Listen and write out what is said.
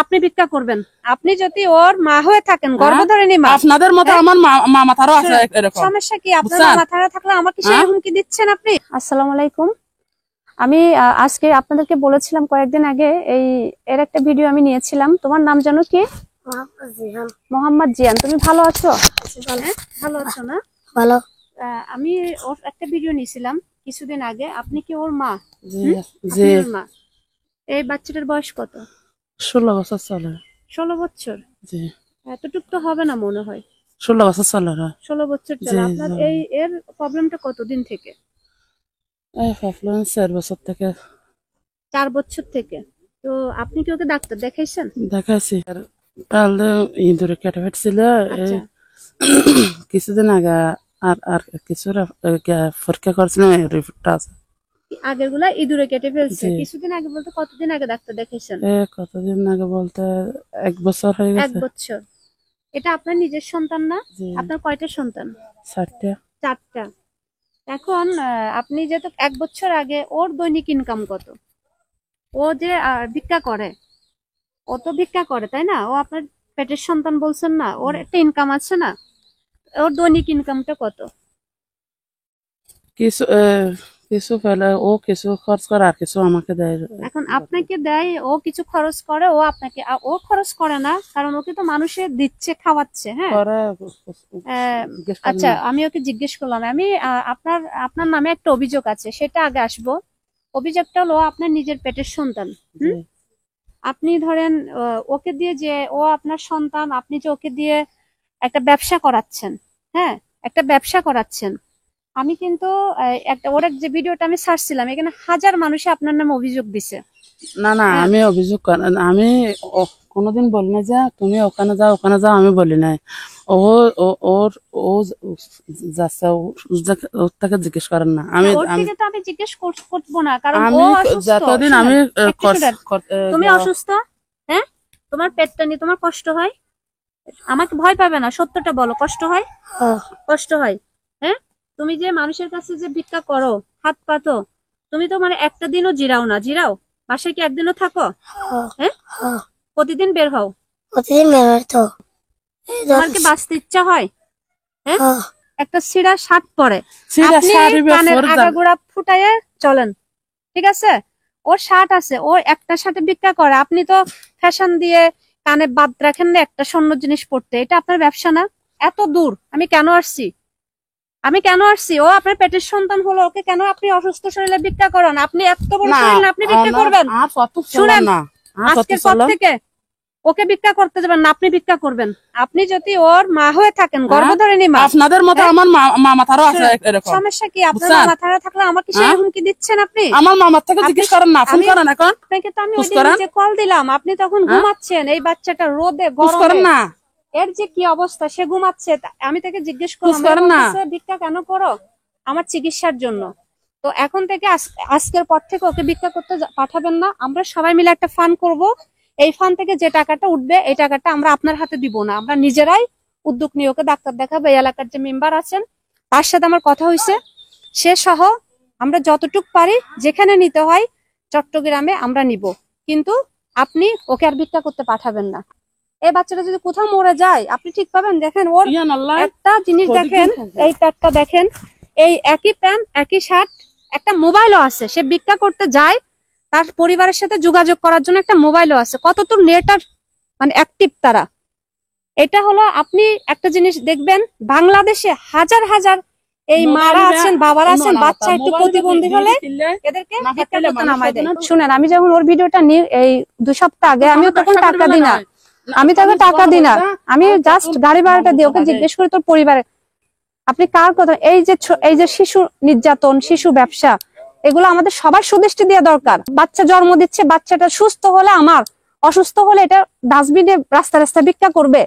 আপনি ভিক্ষা করবেন। আপনি যদি ওর মা হয়ে থাকেন, গর্ভধারিণী মা, আপনাদের মতো আমার মা মাথারও আছে এরকম। সমস্যা কি? আপনার মা মাথারা থাকলে আমাকে সেই হুমকি দিচ্ছেন আপনি? আসসালামু আলাইকুম। আমি আজকে আপনাদেরকে বলেছিলাম কয়েকদিন আগে এর একটা ভিডিও আমি নিয়েছিলাম। তোমার নাম জানো কি? মোহাম্মদ জিয়ান। তুমি ভালো আছো? ভালো আছো না? ভালো। আমি ওর একটা ভিডিও নিয়েছিলাম কিছুদিন আগে। আপনি কি ওর মা? জি। মা। এই বাচ্চাটার বয়স কত? 16 বছর চলে। 16 বছর? জি। এতটুক তো হবে না মনে হয়। 16 বছর চলে। 16 বছর চলে। আপনার এর প্রবলেমটা কতদিন থেকে? প্রবলেম 4 বছর থেকে। 4 বছর থেকে। তো আপনি কি ওকে ডাক্তার দেখাইছেন? দেখাইছি। তাহলে ইঁদুরে কেটে ফেটছিল কিছুদিন আগে। আর কিছু পরীক্ষা করছিলাম, রিপোর্টটা আছে। আগের গুলা ইঁদুরে কেটে ফেলছে। কিছুদিন আগে বলতে কতদিন আগে ডাক্তার দেখাইছেন? কতদিন আগে বলতে 1 বছর হয়ে গেছে। 1 বছর। এটা আপনার নিজের সন্তান না? আপনার কয়টা সন্তান? 4টা। 4টা। এখন আপনি যেহেতু 1 বছর আগে, ওর দৈনিক ইনকাম কত? ও যে ভিক্ষা করে, ও তো ভিক্ষা করে তাই না? ও আপনার পেটের সন্তান বলছেন না? ওর একটা ইনকাম আছে না? ওর দৈনিক ইনকামটা কত? কিছু ফেলে ও কিছু খরচ করে, আর কিছু আমাকে দেয়। এখন আপনাকে দেয়, ও কিছু খরচ করে, ও আপনাকে ও খরচ করে না, কারণ ওকে তো মানুষে দিচ্ছে, খাওয়াচ্ছে। হ্যাঁ, আচ্ছা, আমি ওকে জিজ্ঞেস করলাম। আমি আপনার নামে একটা অভিযোগ আছে, সেটা আগে আসবো। অভিযোগটা হলো আপনার নিজের পেটের সন্তান। আপনি ধরেন ওকে দিয়ে, যে ও আপনার সন্তান, আপনি যে ওকে দিয়ে একটা ব্যবসা করাচ্ছেন। হ্যাঁ, একটা ব্যবসা করাচ্ছেন। আমি কিন্তু ওর যে ভিডিওটা আমি ছাড়ছিলাম, এখানে হাজার মানুষে আপনার নামে অভিযোগ দিছে। না, আমি অভিযোগ আমি কোনোদিন বলি না যে তুমি ওখানে যাও, আমি বলি নাই। ও যাচ্ছে, ওর থেকে জিজ্ঞেস করেন না। আমি জিজ্ঞেস করবো না, কারণ যতদিন আমি তুমি অসুস্থ, হ্যাঁ, তোমার পেটটা নিয়ে তোমার কষ্ট হয়। আমাকে ভয় পাবে না, সত্যটা বলো। কষ্ট হয়? কষ্ট হয়। হ্যাঁ, তুমি যে মানুষের কাছে যে ভিক্ষা করো, হাত পাতো, তুমি তো মানে একটা দিনও জিরাও না। জিরাও? বাসায় কি একদিনও থাকো? হ্যাঁ, প্রতিদিন বের হও? প্রতিদিন বের হয়। তো তোমার কি বাঁচতে ইচ্ছা হয়? হ্যাঁ, একটা ছিঁড়া শার্ট পরে আপনি কানের আগাগোড়া ফুটাইয়ে চলেন, ঠিক আছে? ওর শার্ট আছে, ও একটা শার্টে ভিক্ষা করে। আপনি তো ফ্যাশন দিয়ে কানে বাদ রাখেন না একটা স্বর্ণ জিনিস পড়তে। এটা আপনার ব্যবসা না? এত দূর আমি কেন আসছি? ও আপনার পেটের সন্তান হলো, ওকে কেন আপনি অসুস্থ শরীরে ভিক্ষা করেন? আপনি এত বড় শরীর, আপনি ভিক্ষা করবেন? শুনেন, আজকের পর থেকে ওকে ভিক্ষা করতে যাবেন না, আপনি ভিক্ষা করবেন। আপনি যদি ওর মা হয়ে থাকেন, গর্ভধারিণী মা, আপনাদের মতো আমার মা মাথারও আছে এরকম। সমস্যা কি? আপনার মা মাথারা থাকলে আমাকে সেই হুমকি দিচ্ছেন আপনি? আমার মামার থেকে জিজ্ঞেস করেন না, ফোন করেন। এখন আপনাকে তো আমি ওইদিন কল দিলাম, আপনি তখন ঘুমাচ্ছেন। এই বাচ্চাটা রোদে গরমে, না এর যে কি অবস্থা, সে ঘুমাচ্ছে। আমি তাকে জিজ্ঞেস করলাম, ভিক্ষা কেন করো? আমার চিকিৎসার জন্য। তো এখন থেকে আজকের পর থেকে ওকে ভিক্ষা করতে পাঠাবেন না। আমরা সবাই মিলে একটা ফান্ড করব। এই ফান্ড থেকে যে টাকাটা উঠবে, এই টাকাটা আমরা আপনার হাতে দিব না, আমরা নিজেরাই উদ্যোগ নিয়ে ওকে ডাক্তার দেখাবো। এই এলাকার যে মেম্বার আছেন, তার সাথে আমার কথা হয়েছে, সে সহ আমরা যতটুক পারি, যেখানে নিতে হয় চট্টগ্রামে আমরা নিব। কিন্তু আপনি ওকে আর ভিক্ষা করতে পাঠাবেন না। এই বাচ্চাটা যদি কোথাও মরে যায়, আপনি ঠিক পাবেন? দেখেন ওর একটা জিনিস দেখেন, এই প্যাডটা দেখেন, এই একই প্যান্ট, একই শার্ট, একটা মোবাইলও আছে। সে ভিক্ষা করতে যায়, তার পরিবারের সাথে যোগাযোগ করার জন্য একটা মোবাইলও আছে। কতদূর নেটার মানে অ্যাক্টিভ তারা। এটা হলো, আপনি একটা জিনিস দেখবেন, বাংলাদেশে হাজার হাজার এই মারা আছেন, বাবারা আছেন, বাচ্চা একটু প্রতিবন্ধী হলে এদেরকে ভিক্ষা করতে নামায় দেয়। শুনেন, আমি যখন ওর ভিডিওটা নিই এই 2 সপ্তাহ আগে, আমিও তখন টাকা দিই না। আমি জাস্ট গাড়ি ভাড়াটা দিয়ে ওকে জিজ্ঞেস করি তোর পরিবারে আপনি কার কথা। এই যে শিশু নির্যাতন, শিশু ব্যবসা, এগুলো আমাদের সবার সুদৃষ্টি দেওয়া দরকার। বাচ্চা জন্ম দিচ্ছে, বাচ্চাটা সুস্থ হলে আমার, অসুস্থ হলে এটা ডাস্টবিনে রাস্তা রাস্তা ভিক্ষা করবে।